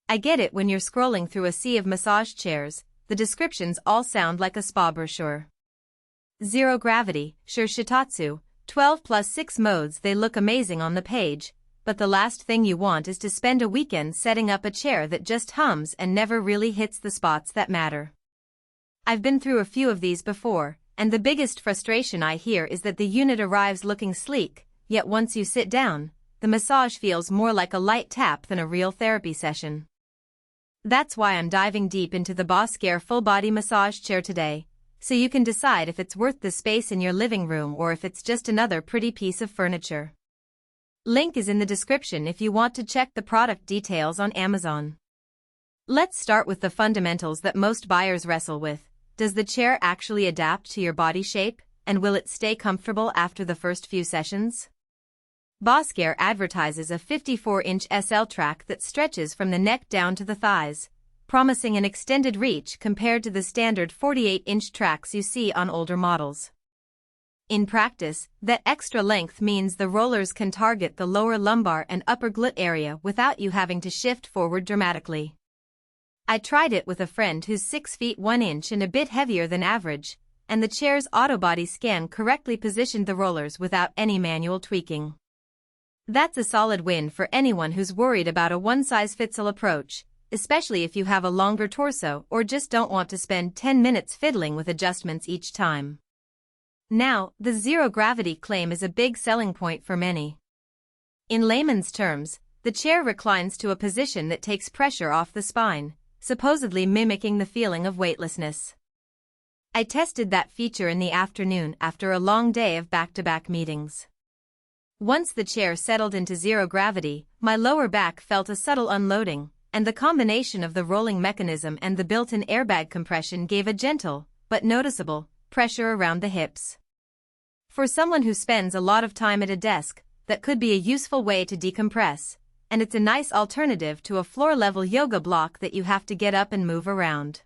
I get it when you're scrolling through a sea of massage chairs, the descriptions all sound like a spa brochure. Zero gravity, sure Shiatsu, 12+6 modes, they look amazing on the page, but the last thing you want is to spend a weekend setting up a chair that just hums and never really hits the spots that matter. I've been through a few of these before, and the biggest frustration I hear is that the unit arrives looking sleek, yet once you sit down, the massage feels more like a light tap than a real therapy session. That's why I'm diving deep into the BOSSCARE full-body massage chair today, so you can decide if it's worth the space in your living room or if it's just another pretty piece of furniture. Link is in the description if you want to check the product details on Amazon. Let's start with the fundamentals that most buyers wrestle with. Does the chair actually adapt to your body shape, and will it stay comfortable after the first few sessions? BOSSCARE advertises a 54-inch SL track that stretches from the neck down to the thighs, promising an extended reach compared to the standard 48-inch tracks you see on older models. In practice, that extra length means the rollers can target the lower lumbar and upper glute area without you having to shift forward dramatically. I tried it with a friend who's 6 feet 1 inch and a bit heavier than average, and the chair's auto-body scan correctly positioned the rollers without any manual tweaking. That's a solid win for anyone who's worried about a one-size-fits-all approach, especially if you have a longer torso or just don't want to spend 10 minutes fiddling with adjustments each time. Now, the zero-gravity claim is a big selling point for many. In layman's terms, the chair reclines to a position that takes pressure off the spine, supposedly mimicking the feeling of weightlessness. I tested that feature in the afternoon after a long day of back-to-back meetings. Once the chair settled into zero gravity, my lower back felt a subtle unloading, and the combination of the rolling mechanism and the built-in airbag compression gave a gentle, but noticeable, pressure around the hips. For someone who spends a lot of time at a desk, that could be a useful way to decompress, and it's a nice alternative to a floor-level yoga block that you have to get up and move around.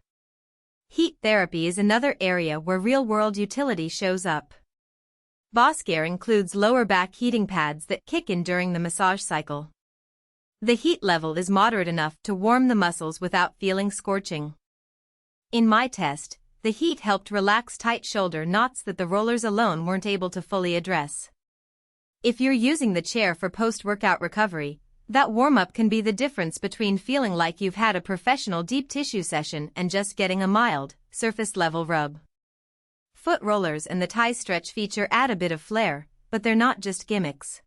Heat therapy is another area where real-world utility shows up. BOSSCARE includes lower back heating pads that kick in during the massage cycle. The heat level is moderate enough to warm the muscles without feeling scorching. In my test, the heat helped relax tight shoulder knots that the rollers alone weren't able to fully address. If you're using the chair for post-workout recovery, that warm-up can be the difference between feeling like you've had a professional deep tissue session and just getting a mild, surface-level rub. Foot rollers and the tie stretch feature add a bit of flair, but they're not just gimmicks.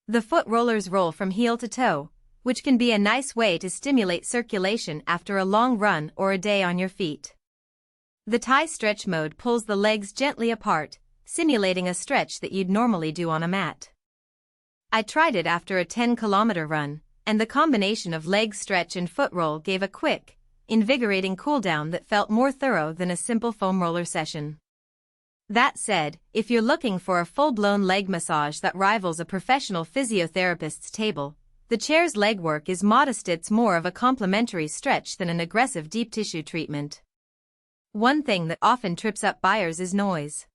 The foot rollers roll from heel to toe, which can be a nice way to stimulate circulation after a long run or a day on your feet. The tie stretch mode pulls the legs gently apart, simulating a stretch that you'd normally do on a mat. I tried it after a 10-kilometer run, and the combination of leg stretch and foot roll gave a quick, invigorating cooldown that felt more thorough than a simple foam roller session. That said, if you're looking for a full-blown leg massage that rivals a professional physiotherapist's table, the chair's legwork is modest. It's more of a complimentary stretch than an aggressive deep tissue treatment. One thing that often trips up buyers is noise.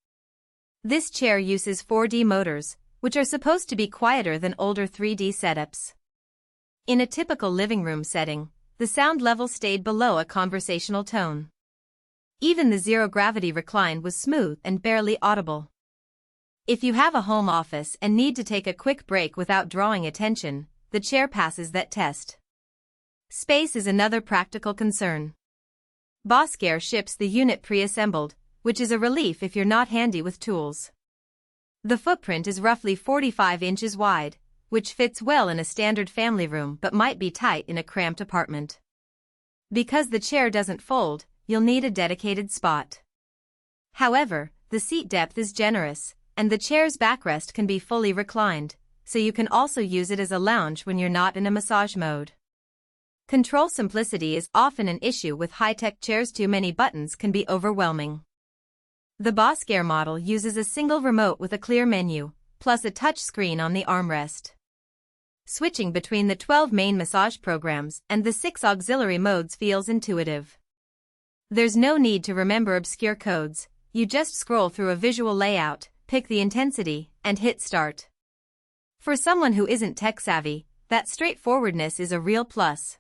This chair uses 4D motors, which are supposed to be quieter than older 3D setups. In a typical living room setting, the sound level stayed below a conversational tone. Even the zero-gravity recline was smooth and barely audible. If you have a home office and need to take a quick break without drawing attention, the chair passes that test. Space is another practical concern. BOSSCARE ships the unit pre-assembled, which is a relief if you're not handy with tools. The footprint is roughly 45 inches wide, which fits well in a standard family room but might be tight in a cramped apartment. Because the chair doesn't fold, you'll need a dedicated spot. However, the seat depth is generous, and the chair's backrest can be fully reclined, so you can also use it as a lounge when you're not in a massage mode. Control simplicity is often an issue with high-tech chairs. Too many buttons can be overwhelming. The BOSSCARE model uses a single remote with a clear menu, plus a touch screen on the armrest. Switching between the 12 main massage programs and the 6 auxiliary modes feels intuitive. There's no need to remember obscure codes, you just scroll through a visual layout, pick the intensity, and hit start. For someone who isn't tech-savvy, that straightforwardness is a real plus.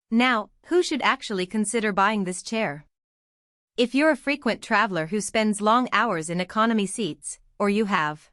Now, who should actually consider buying this chair? If you're a frequent traveler who spends long hours in economy seats, or you have